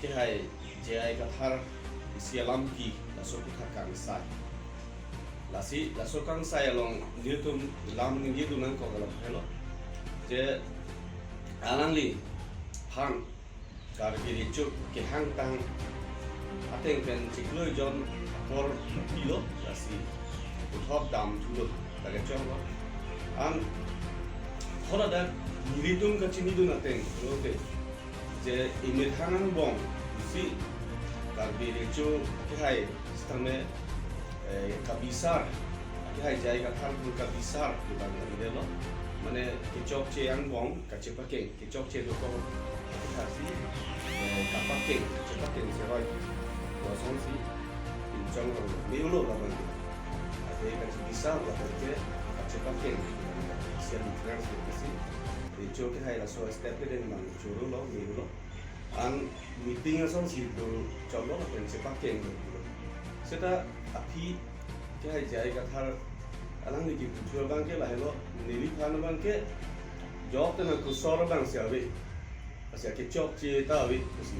ke hai jai kathar isi alam ki laso kutha kang sai lasi laso kang sai along nitum lam ni du nang ko galam hello je alang li hang kar giri chuk ke hang tang ateng pen chiklo jon por kilo lasi top dam tulo daga chong an thola da nilitum ka chini du nateng lote je imir hangan bong si kar giri chuk ke hai stame kabisar ke hai jai ka thar ka kabisar di bang de lo mane ke chok che ang bong ka che pakeng ke chok che do ko ka si ka pakeng che pakeng se roi lo song si in chong lo me lo la bang ade ka che bisar la ke ka che pakeng si an trans ke si de chok ke hai la so step de mang churu lo me lo an meeting song si do chok lo ka che pakeng seta api ke hai jai ka thar alang ni ki putua bang ke lai lo nili phan bang ke job ta na ku sor bang sia we asia ke chok che ta we si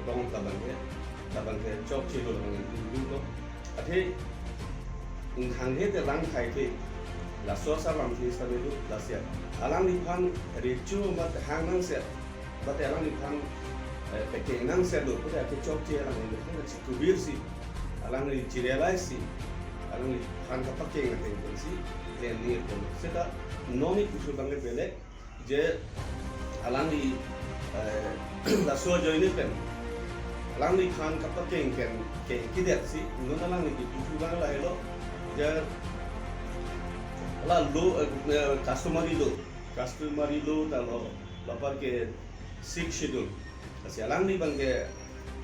dong ta bang ke chok che lo bang du lo athe hang he te lang khai ke la so sa ram thi sa lu la sia alang ni phan ri chu ma hang nang sia ba te alang ni phan pe ke nang sia do ko ke chok che alang ni ko chi ku bir si alang ni chi realize si alang ni phan ka pakke ngate ko si len ni ko seta noni kusu bange pele je alang ni la so join ni pen alang ni phan ka pakke ken ke kidet si non alang ni kusu bang la hello je ala lo customary lo ta lo lapar ke 6 schedule asi alang ni bange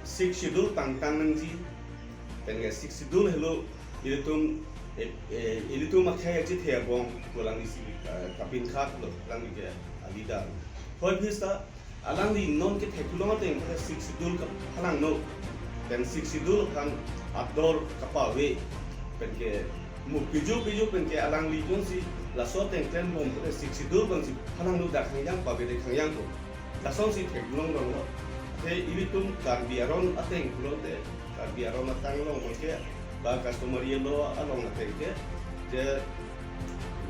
6 schedule pang tang nang ji pen ke 6 schedule hello ilitum makhaya chi the bong kolang isi kapin khat lo lang ni ke alida hoi phista alang ni non ke thekulo te ke 6 schedule ka halang no pen 6 schedule kan outdoor kapawe pen ke mu piju pen ke alang li jong si la so teng ten bom ke 6 schedule bang si halang no da khangyang pa be de khangyang ko la so si thekulo long lo te ilitum kar biaron ateng kulo te kar biaron atang long ke ba customary lo along ateng ke je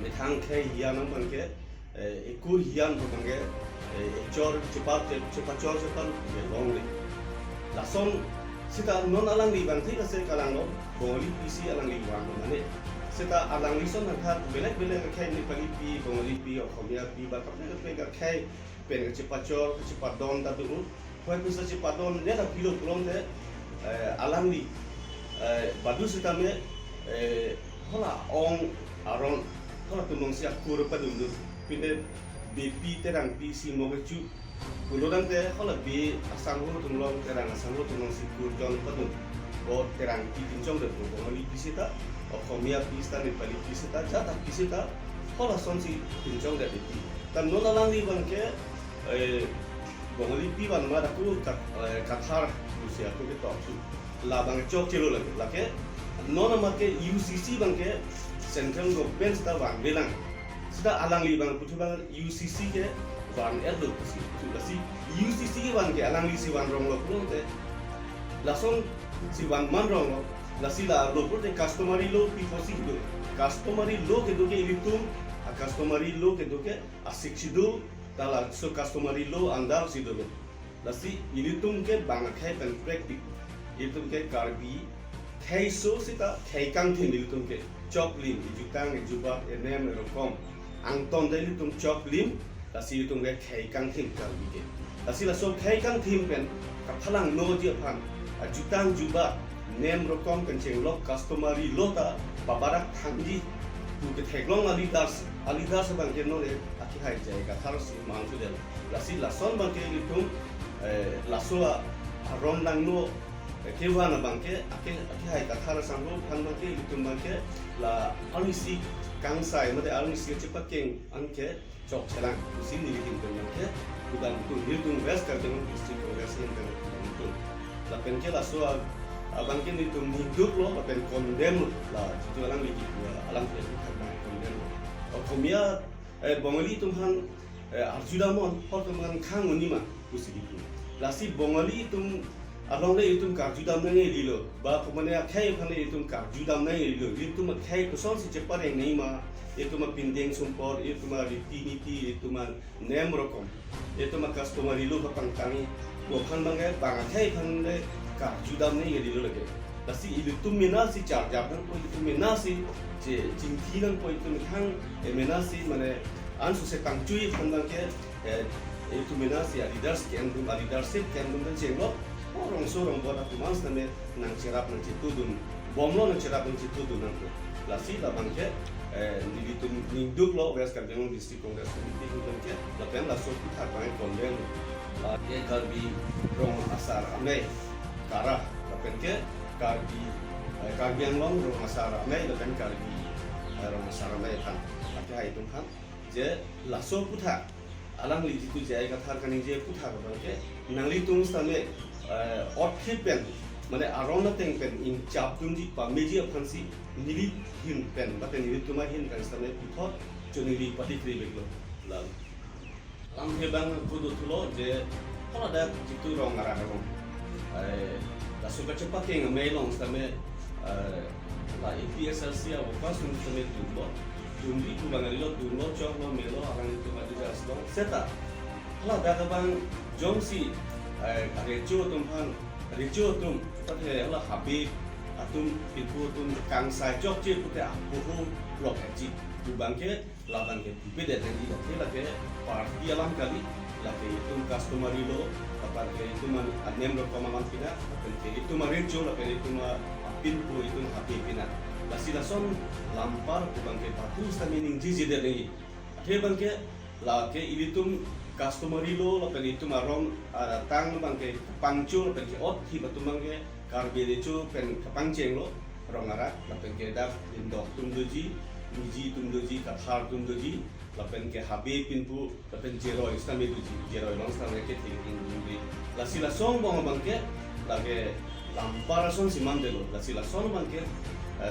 mithang ke hian bang ke eku hian bang ke chor cepat chor se tan long le la son sita non alang li bang thik se kalang no boli pc alang li wang mane sita alang li son na khat belek khai ni pali pi boli pi khomia pi ba ka pe ka khai pen cepat chor cepat don ta du hoi pisa cepat don dia da pilot long de alang li badu sita me hola ong aron hola tunong sia kur pa dum pinde BP terang PC mo ke chu kulodan te hola be asang ho tunglong terang asang ho tunong si kur jon pa dum o terang ki tinjong de ko mali PC ta o khomia PC ta ni pali PC ta jata PC ta hola son si tinjong de BP tan no lang li bang ke bongoli pi ban ma da ku kathar sia ku ke to la bang chok chelo la ke non ma ke UCC bang ke central government ta bang belang sida alang li bang putu bang UCC ke wan erdo si tu la si UCC ke wan ke alang li si wan rong lo pun te la son si wan man rong lo la si la lo pun te customary lo pi fosi do customary lo ke do ke ilitum a customary lo ke do ke a sixido ta la so customary lo andar si do la si ilitum ke bang khai pen practice ilitum ke karbi khai so sita khai kang thin ilitum ke choklin ijutang ijubat enem rokom angton dai ilitum choklim la si ilitum ke khai kang thin karbi ke la si la so khai kang thin pen ka phalang no je phan ajutang jubat nem rokom pen chenglok customary lo ta babarak thangji tu ke theglong alidas bang ke no le aki hai jai ka thar si mang tu de la si la son bang ke ilitum la so ron lang no ke wana bangke ake hai ka thara samro phan bangke litum bangke la alisi kangsai mate alisi cepat keng anke chok chelang usin ni litim bangke bukan tu litum west ka dengan district congress yang itu la penke la so bangke litum hidup lo la pen condemn la situ alang lagi alang ke condemn o komia bongoli tumhan arjudamon hotuman khang unima usi itu lasi bongali itum along le itum karjudam na ngai lilo ba kumane akhai phane itum karjudam na ngai lilo itum akhai kuson si chepar yang nei ma itum pindeng sumpor itum riti niti itum nem rokom itum customer lilo kapang kami bo phan bangai bang akhai phan le karjudam na ngai lilo lage lasi itum mena si char japan ko itum mena si je jingthi nan ko itum thang mena si mane an su se tang chui phan bang ke itum mena si adidas ken dum adidas sip ken dum jenglo orang sorong buat aku mas name nang cerap nang citu dun bomlo nang cerap nang citu dun nang lasi la bangke ni ditum ninduk lo wes kan jeng distrik kongres komite dun ke la pen la so kita kan konven la ye garbi rong asar ame kara la pen ke garbi yang long rong asar ame la pen garbi rong asar ame kan apa itu kan je la so putar alang li jitu jaya kathar kan je putar bangke nang li tung stame outfit pen mane arona teng pen in chap tunji pa meji aphansi nili hin pen bate nili tuma hin kan stame puthot chunili patikri beglo la am he bang kudu tulo je hola da jitu rong ara rong la suka cepat ke ngai long stame la EPSLC a wakas un stame tulo tunji tu bang rilo tulo chok lo melo arang itu maju jas lo seta hola da bang jongsi rejo tum pada Allah habib atum pipu tum kang sai jok je pute apuhu blok haji tu bangke laban ke beda dengan itu lagi parti alam kali lagi itu customer lo apa ke itu man anem lo kamaman pina apa ke itu rejo lagi itu pipu itu habib pina lasi lason lampar tu bangke patu stamining jiji dari he bangke lagi itu customer lo lapen itu marong tang bangke pangcu lapen ke ot hi batu bangke karbede cu pen kapangceng lo rong ara lapen ke dak indok tum doji miji tum doji kathar tum doji lapen ke habe pinpu lapen jeroi stame doji jeroi long stame ke thinking doji lasila song bong bangke lage lampara son simandelo lasila son bangke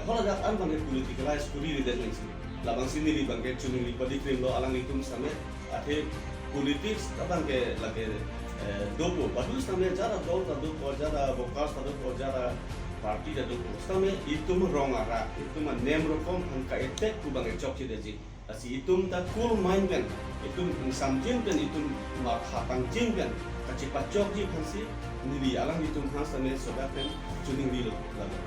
hola dak an bangke politicalize kuri de densi labang sini di bangke cuni padi krim lo alang itum stame ate politics abang ke lagi dopo badus namanya cara dol tadu ko jara bokas tadu ko jara parti tadu ko stame itu wrong ara itu man nem rokom angka etek ku bang ecok cideji asi itu ta cool mind kan itu samjin kan itu ma khapang jing kan kaci pacok ji phansi nili alang itu khas tane soda kan tuning dilo laga